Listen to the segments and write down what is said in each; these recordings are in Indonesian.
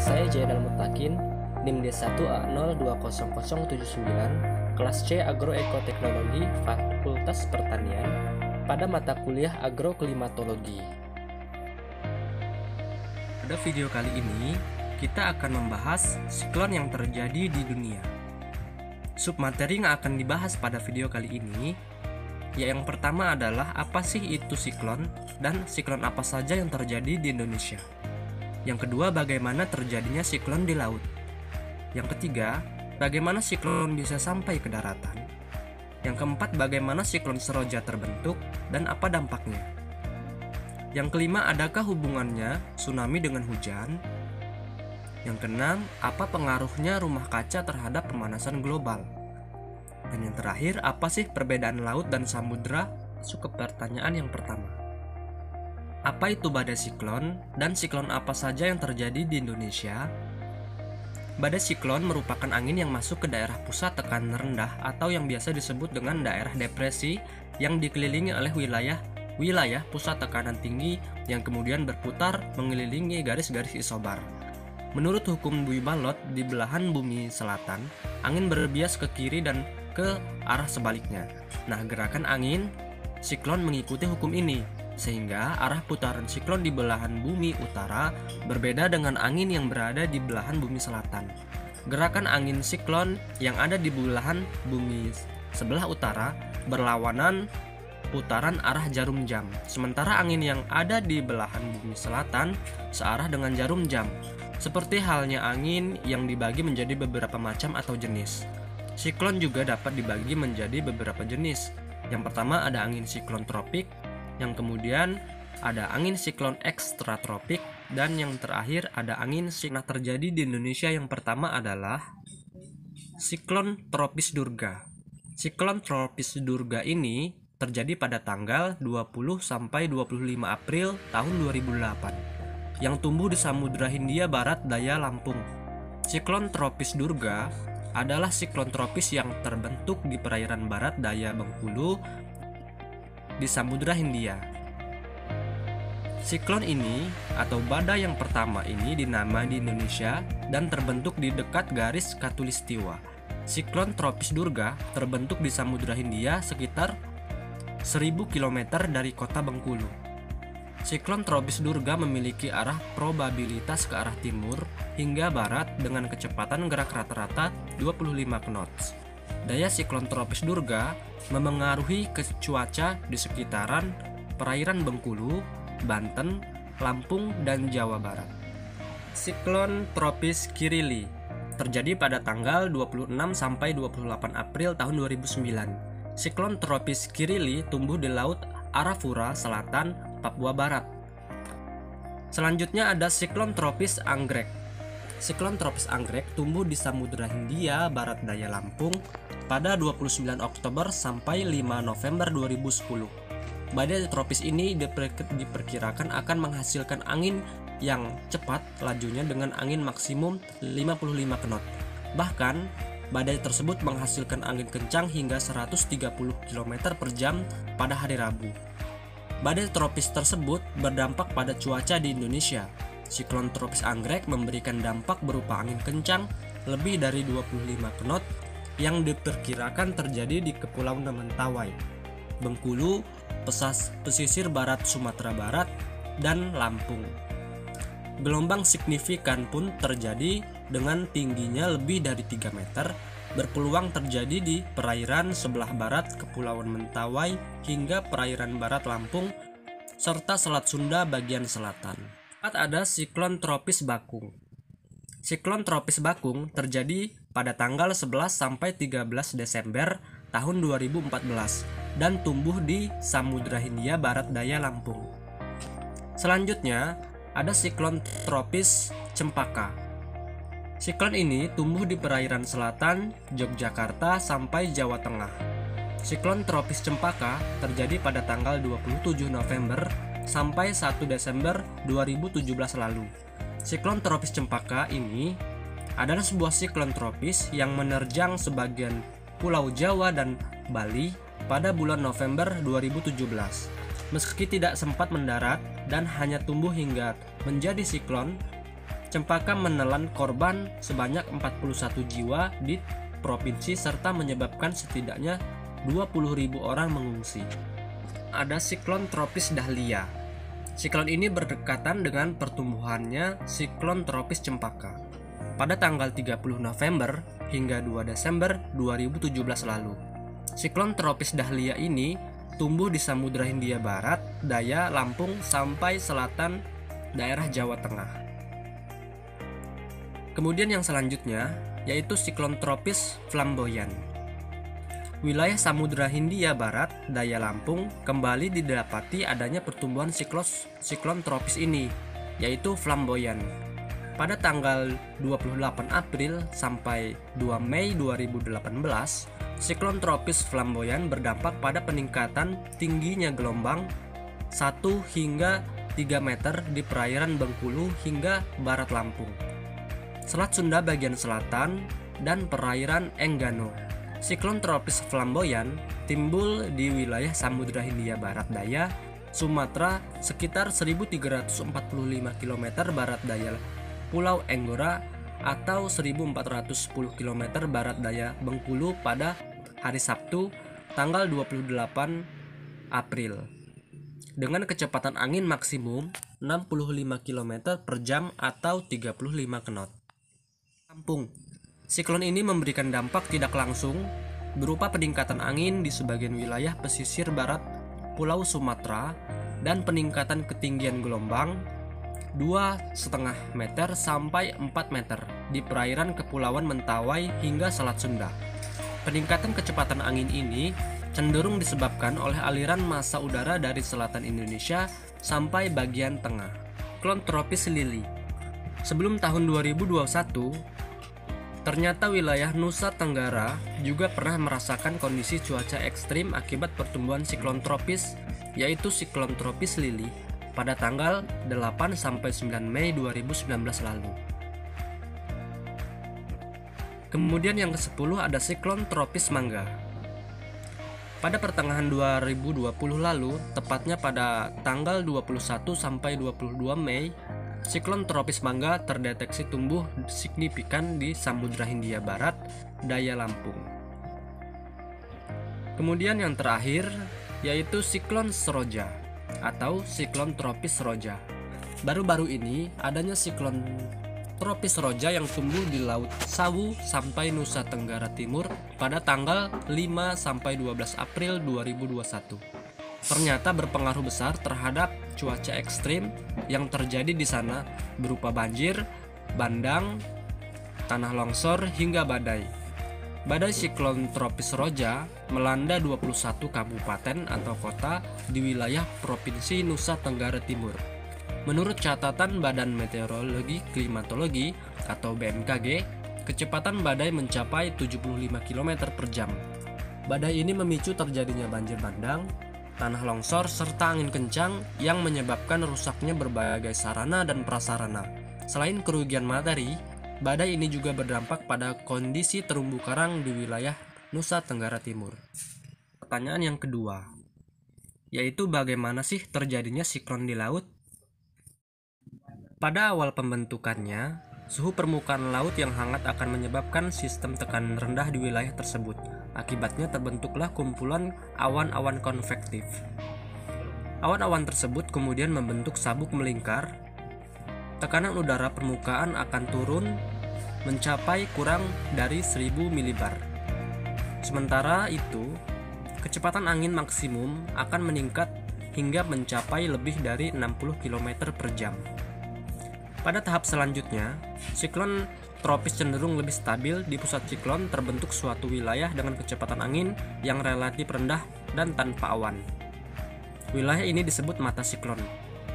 saya Jainal Mutakin, NIM D1A020079, kelas C Agroekoteknologi, Fakultas Pertanian, pada mata kuliah Agroklimatologi. Pada video kali ini, kita akan membahas siklon yang terjadi di dunia. Submateri yang akan dibahas pada video kali ini, yang pertama adalah apa sih itu siklon dan siklon apa saja yang terjadi di Indonesia. Yang kedua, bagaimana terjadinya siklon di laut. Yang ketiga, bagaimana siklon bisa sampai ke daratan. Yang keempat, bagaimana siklon seroja terbentuk dan apa dampaknya. Yang kelima, adakah hubungannya tsunami dengan hujan? Yang keenam, apa pengaruhnya rumah kaca terhadap pemanasan global? Dan yang terakhir, apa sih perbedaan laut dan samudra? Masuk ke pertanyaan yang pertama. Apa itu badai siklon dan siklon apa saja yang terjadi di Indonesia? Badai siklon merupakan angin yang masuk ke daerah pusat tekanan rendah atau yang biasa disebut dengan daerah depresi yang dikelilingi oleh wilayah pusat tekanan tinggi yang kemudian berputar mengelilingi garis-garis isobar. Menurut hukum bui balot di belahan bumi selatan, angin berbias ke kiri dan ke arah sebaliknya. Nah, gerakan angin siklon mengikuti hukum ini, sehingga arah putaran siklon di belahan bumi utara berbeda dengan angin yang berada di belahan bumi selatan. Gerakan angin siklon yang ada di belahan bumi sebelah utara berlawanan putaran arah jarum jam, sementara angin yang ada di belahan bumi selatan searah dengan jarum jam. Seperti halnya angin yang dibagi menjadi beberapa macam atau jenis. Siklon juga dapat dibagi menjadi beberapa jenis. Yang pertama ada angin siklon tropik, yang kemudian ada angin siklon ekstratropik, dan yang terakhir ada angin siklon terjadi di Indonesia. Yang pertama adalah siklon tropis Durga. Siklon tropis Durga ini terjadi pada tanggal 20 sampai 25 April tahun 2008 yang tumbuh di Samudra Hindia Barat daya Lampung. Siklon tropis Durga adalah siklon tropis yang terbentuk di perairan barat daya Bengkulu di Samudra Hindia. Siklon ini atau badai yang pertama ini dinamai di Indonesia dan terbentuk di dekat garis Khatulistiwa. Siklon tropis Durga terbentuk di Samudra Hindia sekitar 1000 km dari kota Bengkulu. Siklon tropis Durga memiliki arah probabilitas ke arah timur hingga barat dengan kecepatan gerak rata-rata 25 knots. Daya siklon tropis Durga memengaruhi cuaca di sekitaran perairan Bengkulu, Banten, Lampung, dan Jawa Barat. Siklon tropis Kirili terjadi pada tanggal 26 sampai 28 April tahun 2009. Siklon tropis Kirili tumbuh di Laut Arafura Selatan, Papua Barat. Selanjutnya ada siklon tropis Anggrek. Siklon tropis Anggrek tumbuh di Samudra Hindia Barat daya Lampung pada 29 Oktober sampai 5 November 2010. Badai tropis ini diperkirakan akan menghasilkan angin yang cepat lajunya dengan angin maksimum 55 knot. Bahkan, badai tersebut menghasilkan angin kencang hingga 130 km per jam pada hari Rabu. Badai tropis tersebut berdampak pada cuaca di Indonesia. Siklon tropis Anggrek memberikan dampak berupa angin kencang lebih dari 25 knot yang diperkirakan terjadi di Kepulauan Mentawai, Bengkulu, pesisir barat Sumatera Barat, dan Lampung. Gelombang signifikan pun terjadi dengan tingginya lebih dari 3 meter, berpeluang terjadi di perairan sebelah barat Kepulauan Mentawai hingga perairan barat Lampung, serta Selat Sunda bagian selatan. Ada siklon tropis Bakung. Siklon tropis Bakung terjadi pada tanggal 11 sampai 13 Desember tahun 2014 dan tumbuh di Samudra Hindia Barat daya Lampung. Selanjutnya ada siklon tropis Cempaka. Siklon ini tumbuh di perairan selatan Yogyakarta sampai Jawa Tengah. Siklon tropis Cempaka terjadi pada tanggal 27 November sampai 1 Desember 2017 lalu. Siklon tropis Cempaka ini adalah sebuah siklon tropis yang menerjang sebagian Pulau Jawa dan Bali pada bulan November 2017. Meski tidak sempat mendarat dan hanya tumbuh hingga menjadi siklon, Cempaka menelan korban sebanyak 41 jiwa di provinsi serta menyebabkan setidaknya 20.000 orang mengungsi. Ada siklon tropis Dahlia. Siklon ini berdekatan dengan pertumbuhannya siklon tropis Cempaka. Pada tanggal 30 November hingga 2 Desember 2017 lalu, siklon tropis Dahlia ini tumbuh di Samudra Hindia Barat, daya Lampung sampai selatan daerah Jawa Tengah. Kemudian yang selanjutnya yaitu siklon tropis Flamboyan. Wilayah Samudra Hindia Barat, daya Lampung kembali didapati adanya pertumbuhan siklon tropis ini, yaitu Flamboyan. Pada tanggal 28 April sampai 2 Mei 2018, siklon tropis Flamboyan berdampak pada peningkatan tingginya gelombang 1 hingga 3 meter di perairan Bengkulu hingga barat Lampung, Selat Sunda bagian selatan, dan perairan Enggano. Siklon tropis Flamboyan timbul di wilayah Samudra Hindia Barat daya, Sumatera sekitar 1345 km barat daya Pulau Enggora atau 1410 km barat daya Bengkulu pada hari Sabtu tanggal 28 April dengan kecepatan angin maksimum 65 km per jam atau 35 knot. Lampung. Siklon ini memberikan dampak tidak langsung berupa peningkatan angin di sebagian wilayah pesisir barat Pulau Sumatera dan peningkatan ketinggian gelombang 2,5 meter sampai 4 meter di perairan Kepulauan Mentawai hingga Selat Sunda. Peningkatan kecepatan angin ini cenderung disebabkan oleh aliran massa udara dari selatan Indonesia sampai bagian tengah. Siklon tropis Lili. Sebelum tahun 2021, ternyata wilayah Nusa Tenggara juga pernah merasakan kondisi cuaca ekstrim akibat pertumbuhan siklon tropis, yaitu siklon tropis Lili pada tanggal 8-9 Mei 2019 lalu. Kemudian yang ke-10 ada siklon tropis Mangga. Pada pertengahan 2020 lalu, tepatnya pada tanggal 21-22 Mei, siklon tropis Mangga terdeteksi tumbuh signifikan di Samudra Hindia Barat, daya Lampung. Kemudian yang terakhir yaitu siklon Seroja atau siklon tropis Seroja. Baru-baru ini adanya siklon tropis Seroja yang tumbuh di Laut Sawu sampai Nusa Tenggara Timur pada tanggal 5-12 April 2021. Ternyata berpengaruh besar terhadap cuaca ekstrim yang terjadi di sana berupa banjir, bandang, tanah longsor hingga badai. Badai siklon tropis Seroja melanda 21 kabupaten atau kota di wilayah Provinsi Nusa Tenggara Timur. Menurut catatan Badan Meteorologi Klimatologi atau BMKG, kecepatan badai mencapai 75 km per jam. Badai ini memicu terjadinya banjir bandang, tanah longsor, serta angin kencang yang menyebabkan rusaknya berbagai sarana dan prasarana. Selain kerugian materi, badai ini juga berdampak pada kondisi terumbu karang di wilayah Nusa Tenggara Timur. Pertanyaan yang kedua, yaitu bagaimana sih terjadinya siklon di laut? Pada awal pembentukannya, suhu permukaan laut yang hangat akan menyebabkan sistem tekanan rendah di wilayah tersebut. Akibatnya terbentuklah kumpulan awan-awan konvektif. Awan-awan tersebut kemudian membentuk sabuk melingkar. Tekanan udara permukaan akan turun mencapai kurang dari 1000 milibar. Sementara itu, kecepatan angin maksimum akan meningkat hingga mencapai lebih dari 60 km per jam. Pada tahap selanjutnya, siklon tropis cenderung lebih stabil. Di pusat siklon terbentuk suatu wilayah dengan kecepatan angin yang relatif rendah dan tanpa awan. Wilayah ini disebut mata siklon.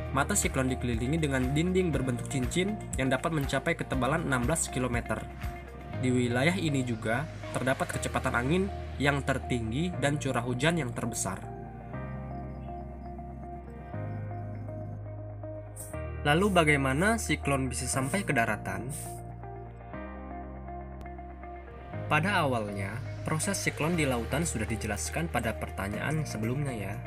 Mata siklon dikelilingi dengan dinding berbentuk cincin yang dapat mencapai ketebalan 16 km. Di wilayah ini juga terdapat kecepatan angin yang tertinggi dan curah hujan yang terbesar. Lalu bagaimana siklon bisa sampai ke daratan? Pada awalnya, proses siklon di lautan sudah dijelaskan pada pertanyaan sebelumnya ya,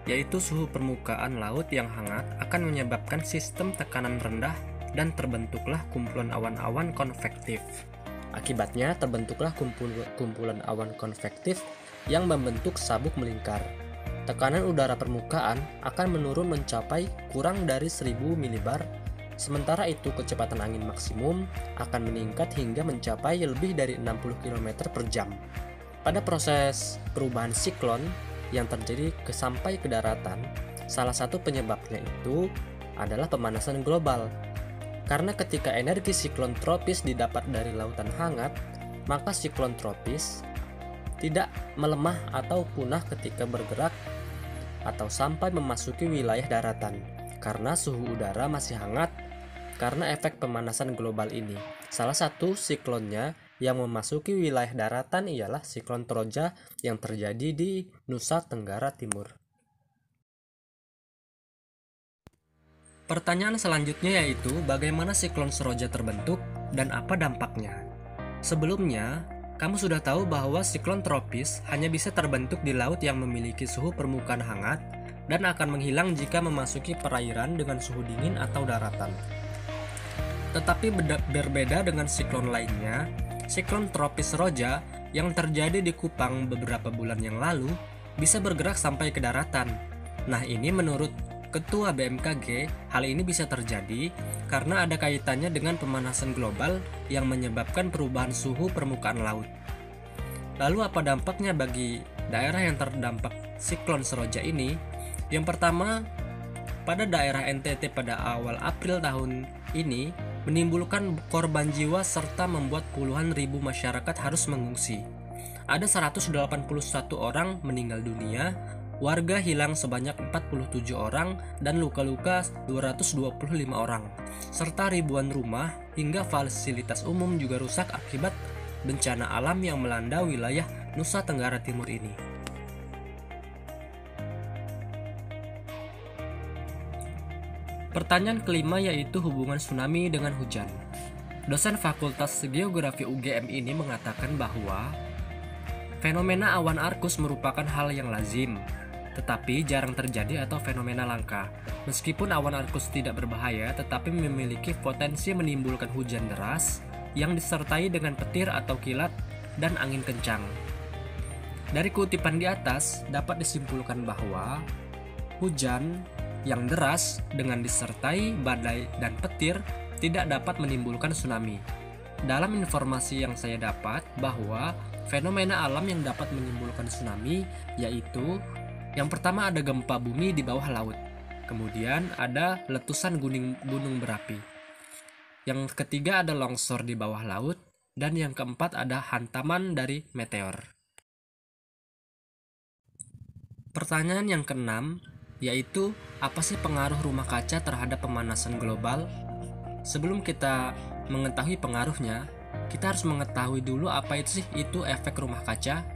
yaitu suhu permukaan laut yang hangat akan menyebabkan sistem tekanan rendah dan terbentuklah kumpulan awan-awan konvektif. Akibatnya terbentuklah kumpulan awan konvektif yang membentuk sabuk melingkar. Tekanan udara permukaan akan menurun mencapai kurang dari 1000 milibar, sementara itu kecepatan angin maksimum akan meningkat hingga mencapai lebih dari 60 km per jam. Pada proses perubahan siklon yang terjadi sampai ke daratan, salah satu penyebabnya itu adalah pemanasan global. Karena ketika energi siklon tropis didapat dari lautan hangat, maka siklon tropis tidak melemah atau punah ketika bergerak atau sampai memasuki wilayah daratan, karena suhu udara masih hangat karena efek pemanasan global ini. Salah satu siklonnya yang memasuki wilayah daratan ialah siklon Troja yang terjadi di Nusa Tenggara Timur. Pertanyaan selanjutnya yaitu bagaimana siklon Seroja terbentuk dan apa dampaknya. Sebelumnya, kamu sudah tahu bahwa siklon tropis hanya bisa terbentuk di laut yang memiliki suhu permukaan hangat dan akan menghilang jika memasuki perairan dengan suhu dingin atau daratan. Tetapi berbeda dengan siklon lainnya, siklon tropis Seroja yang terjadi di Kupang beberapa bulan yang lalu bisa bergerak sampai ke daratan. Nah, ini menurut Ketua BMKG, hal ini bisa terjadi karena ada kaitannya dengan pemanasan global yang menyebabkan perubahan suhu permukaan laut. Lalu apa dampaknya bagi daerah yang terdampak siklon Seroja ini? Yang pertama, pada daerah NTT pada awal April tahun ini menimbulkan korban jiwa serta membuat puluhan ribu masyarakat harus mengungsi. Ada 181 orang meninggal dunia, warga hilang sebanyak 47 orang dan luka-luka 225 orang, serta ribuan rumah hingga fasilitas umum juga rusak akibat bencana alam yang melanda wilayah Nusa Tenggara Timur ini. Pertanyaan kelima yaitu hubungan tsunami dengan hujan. Dosen Fakultas Geografi UGM ini mengatakan bahwa fenomena awan arkus merupakan hal yang lazim, tetapi jarang terjadi atau fenomena langka. Meskipun awan arkus tidak berbahaya, tetapi memiliki potensi menimbulkan hujan deras yang disertai dengan petir atau kilat dan angin kencang. Dari kutipan di atas dapat disimpulkan bahwa hujan yang deras dengan disertai badai dan petir tidak dapat menimbulkan tsunami. Dalam informasi yang saya dapat bahwa fenomena alam yang dapat menimbulkan tsunami yaitu yang pertama ada gempa bumi di bawah laut, kemudian ada letusan gunung berapi. Yang ketiga ada longsor di bawah laut, dan yang keempat ada hantaman dari meteor. Pertanyaan yang keenam yaitu apa sih pengaruh rumah kaca terhadap pemanasan global? Sebelum kita mengetahui pengaruhnya, kita harus mengetahui dulu apa itu efek rumah kaca.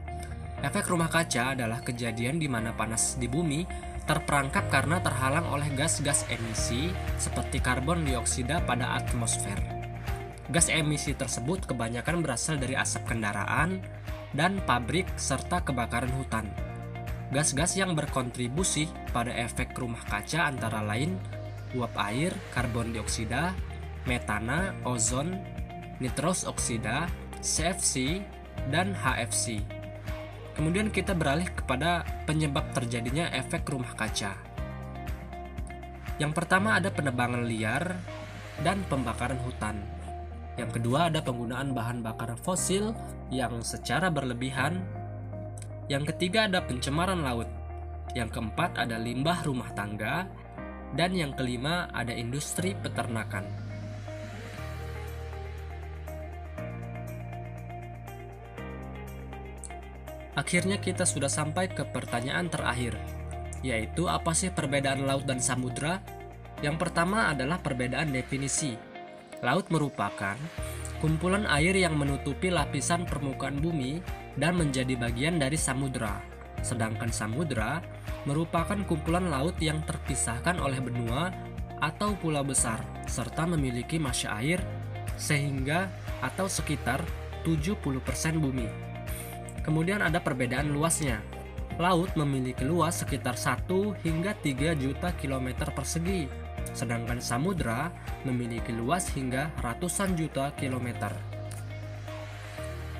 Efek rumah kaca adalah kejadian di mana panas di bumi terperangkap karena terhalang oleh gas-gas emisi seperti karbon dioksida pada atmosfer. Gas emisi tersebut kebanyakan berasal dari asap kendaraan dan pabrik serta kebakaran hutan. Gas-gas yang berkontribusi pada efek rumah kaca antara lain uap air, karbon dioksida, metana, ozon, nitrous oksida, CFC, dan HFC. Kemudian kita beralih kepada penyebab terjadinya efek rumah kaca. Yang pertama ada penebangan liar dan pembakaran hutan. Yang kedua ada penggunaan bahan bakar fosil yang secara berlebihan. Yang ketiga ada pencemaran laut. Yang keempat ada limbah rumah tangga. Dan yang kelima ada industri peternakan. Akhirnya kita sudah sampai ke pertanyaan terakhir, yaitu apa sih perbedaan laut dan samudra? Yang pertama adalah perbedaan definisi. Laut merupakan kumpulan air yang menutupi lapisan permukaan bumi dan menjadi bagian dari samudra. Sedangkan samudra merupakan kumpulan laut yang terpisahkan oleh benua atau pulau besar, serta memiliki massa air sehingga atau sekitar 70% bumi. Kemudian ada perbedaan luasnya. Laut memiliki luas sekitar 1 hingga 3 juta kilometer persegi, sedangkan samudra memiliki luas hingga ratusan juta kilometer.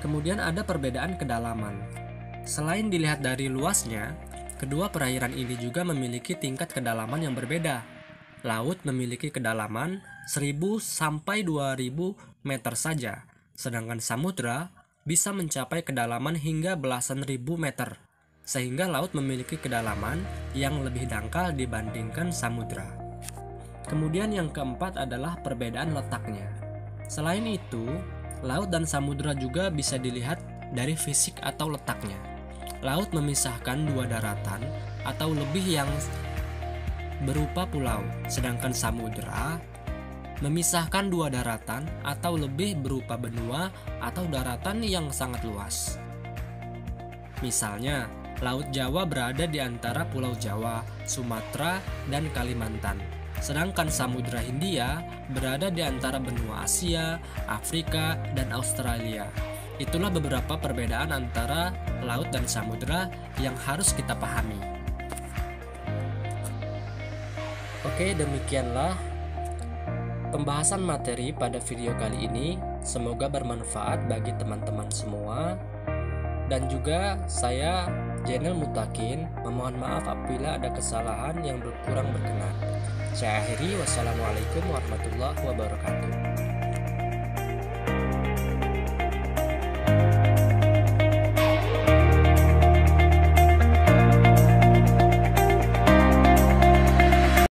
Kemudian ada perbedaan kedalaman. Selain dilihat dari luasnya, kedua perairan ini juga memiliki tingkat kedalaman yang berbeda. Laut memiliki kedalaman 1000 sampai 2000 meter saja, sedangkan samudra bisa mencapai kedalaman hingga belasan ribu meter, sehingga laut memiliki kedalaman yang lebih dangkal dibandingkan samudra. Kemudian yang keempat adalah perbedaan letaknya. Selain itu, laut dan samudra juga bisa dilihat dari fisik atau letaknya. Laut memisahkan dua daratan atau lebih yang berupa pulau, sedangkan samudra memisahkan dua daratan atau lebih berupa benua atau daratan yang sangat luas. Misalnya, Laut Jawa berada di antara Pulau Jawa, Sumatera, dan Kalimantan. Sedangkan Samudra Hindia berada di antara benua Asia, Afrika, dan Australia. Itulah beberapa perbedaan antara laut dan samudra yang harus kita pahami. Oke, demikianlah pembahasan materi pada video kali ini. Semoga bermanfaat bagi teman-teman semua. Dan juga saya, Jenel Mutakin, memohon maaf apabila ada kesalahan yang kurang berkenan. Saya akhiri, wassalamualaikum warahmatullahi wabarakatuh.